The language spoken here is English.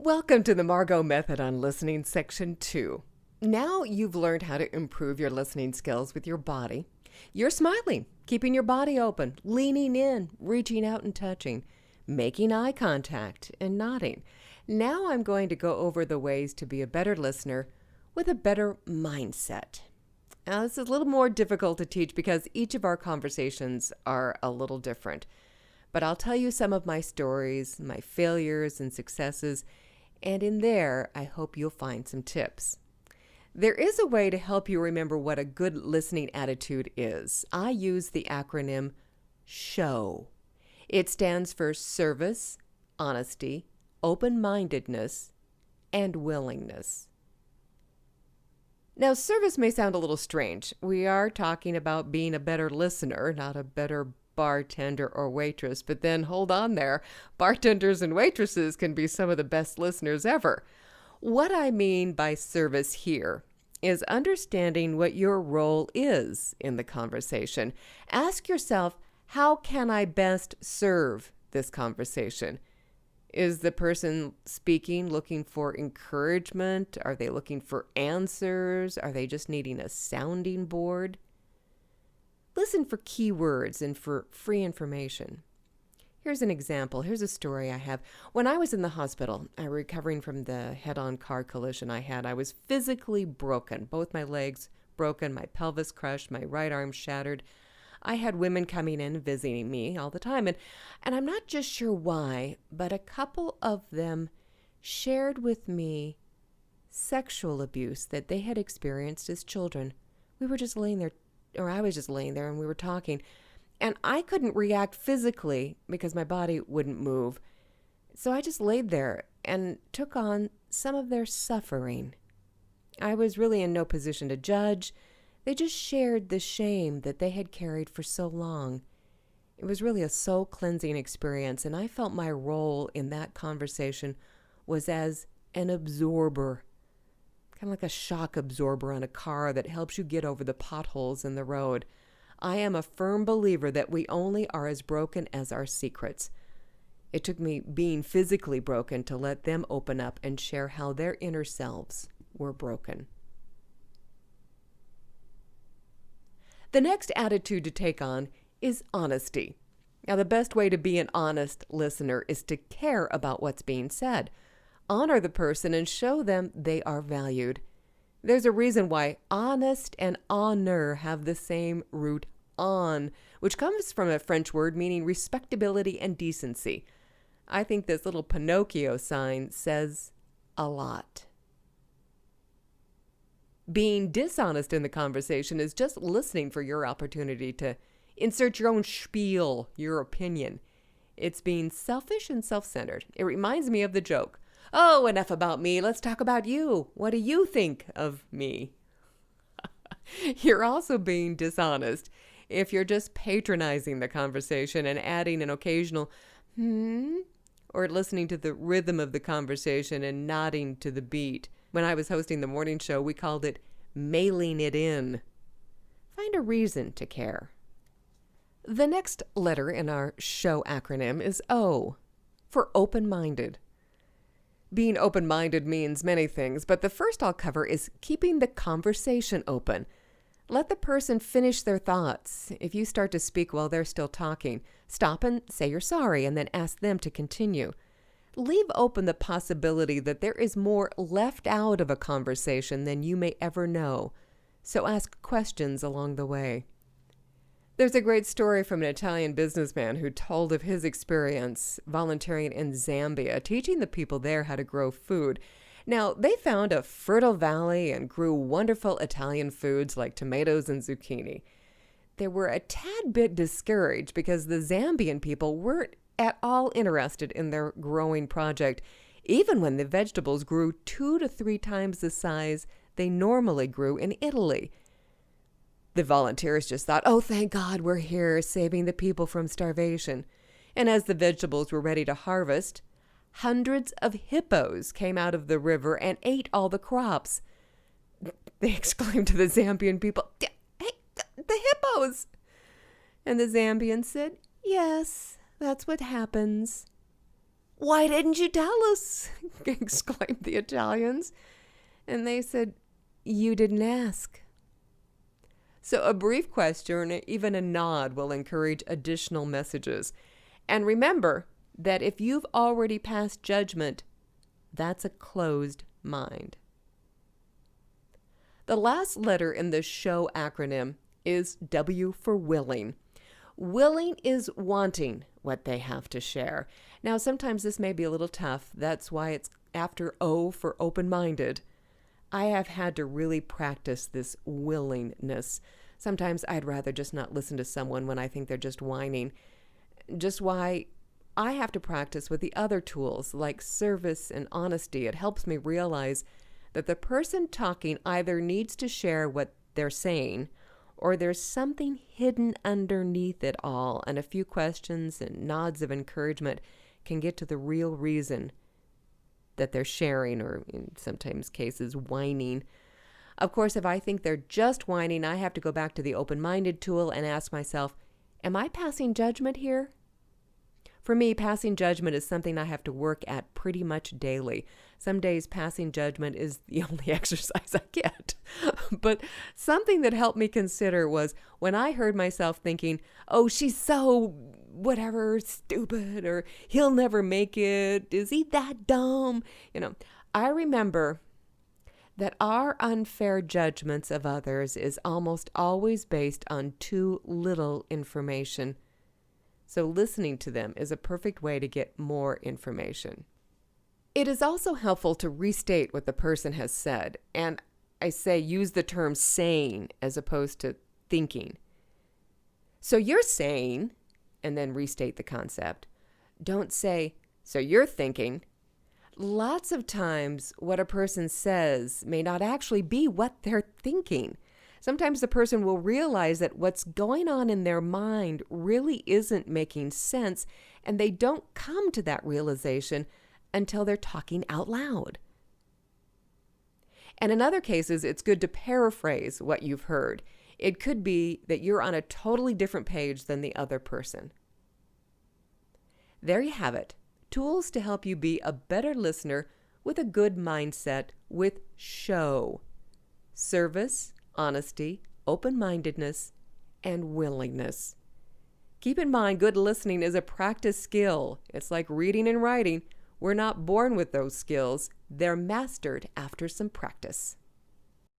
Welcome to the Margo Method on Listening Section 2. Now you've learned how to improve your listening skills with your body. You're smiling, keeping your body open, leaning in, reaching out and touching, making eye contact and nodding. Now I'm going to go over the ways to be a better listener with a better mindset. Now this is a little more difficult to teach because each of our conversations are a little different. But I'll tell you some of my stories, my failures and successes, and in there, I hope you'll find some tips. There is a way to help you remember what a good listening attitude is. I use the acronym SHOW. It stands for service, honesty, open-mindedness, and willingness. Now, service may sound a little strange. We are talking about being a better listener, not a better bartender or waitress, but then hold on there. Bartenders and waitresses can be some of the best listeners ever. What I mean by service here is understanding what your role is in the conversation. Ask yourself, how can I best serve this conversation? Is the person speaking looking for encouragement? Are they looking for answers? Are they just needing a sounding board? Listen for keywords and for free information. Here's an example. Here's a story I have. When I was in the hospital, recovering from the head-on car collision I had, I was physically broken. Both my legs broken, my pelvis crushed, my right arm shattered. I had women coming in and visiting me all the time, and I'm not just sure why, but a couple of them shared with me sexual abuse that they had experienced as children. We were just laying there, or I was just laying there, and we were talking, and I couldn't react physically because my body wouldn't move. So I just laid there and took on some of their suffering. I was really in no position to judge. They just shared the shame that they had carried for so long. It was really a soul-cleansing experience, and I felt my role in that conversation was as an absorber, kind of like a shock absorber on a car that helps you get over the potholes in the road. I am a firm believer that we only are as broken as our secrets. It took me being physically broken to let them open up and share how their inner selves were broken. The next attitude to take on is honesty. Now, the best way to be an honest listener is to care about what's being said. Honor the person and show them they are valued. There's a reason why honest and honor have the same root on, which comes from a French word meaning respectability and decency. I think this little Pinocchio sign says a lot. Being dishonest in the conversation is just listening for your opportunity to insert your own spiel, your opinion. It's being selfish and self-centered. It reminds me of the joke, "Oh, enough about me. Let's talk about you. What do you think of me?" You're also being dishonest if you're just patronizing the conversation and adding an occasional or listening to the rhythm of the conversation and nodding to the beat. When I was hosting the morning show, we called it mailing it in. Find a reason to care. The next letter in our SHOW acronym is O, for open-minded. Being open-minded means many things, but the first I'll cover is keeping the conversation open. Let the person finish their thoughts. If you start to speak while they're still talking, stop and say you're sorry and then ask them to continue. Leave open the possibility that there is more left out of a conversation than you may ever know, so ask questions along the way. There's a great story from an Italian businessman who told of his experience volunteering in Zambia, teaching the people there how to grow food. Now, they found a fertile valley and grew wonderful Italian foods like tomatoes and zucchini. They were a tad bit discouraged because the Zambian people weren't at all interested in their growing project, even when the vegetables grew 2 to 3 times the size they normally grew in Italy. The volunteers just thought, "Oh, thank God we're here saving the people from starvation." And as the vegetables were ready to harvest, hundreds of hippos came out of the river and ate all the crops. They exclaimed to the Zambian people, "Hey, the hippos!" And the Zambians said, "Yes, that's what happens." "Why didn't you tell us?" exclaimed the Italians. And they said, "You didn't ask." So a brief question or even a nod will encourage additional messages. And remember that if you've already passed judgment, that's a closed mind. The last letter in the SHOW acronym is W for willing. Willing is wanting what they have to share. Now, sometimes this may be a little tough. That's why it's after O for open-minded. I have had to really practice this willingness. Sometimes I'd rather just not listen to someone when I think they're just whining. Just why I have to practice with the other tools like service and honesty. It helps me realize that the person talking either needs to share what they're saying or there's something hidden underneath it all, and a few questions and nods of encouragement can get to the real reason that they're sharing, or in sometimes cases whining. Of course, if I think they're just whining, I have to go back to the open-minded tool and ask myself, am I passing judgment here? For me, passing judgment is something I have to work at pretty much daily. Some days passing judgment is the only exercise I get. But something that helped me consider was when I heard myself thinking, oh, she's so whatever, stupid, or he'll never make it. Is he that dumb? I remember that our unfair judgments of others is almost always based on too little information. So listening to them is a perfect way to get more information. It is also helpful to restate what the person has said. And I say use the term saying as opposed to thinking. So you're saying, and then restate the concept. Don't say, so you're thinking. Lots of times what a person says may not actually be what they're thinking. Sometimes the person will realize that what's going on in their mind really isn't making sense, and they don't come to that realization until they're talking out loud. And in other cases, it's good to paraphrase what you've heard. It could be that you're on a totally different page than the other person. There you have it. Tools to help you be a better listener with a good mindset with SHOW. Service, honesty, open-mindedness, and willingness. Keep in mind, good listening is a practice skill. It's like reading and writing. We're not born with those skills. They're mastered after some practice.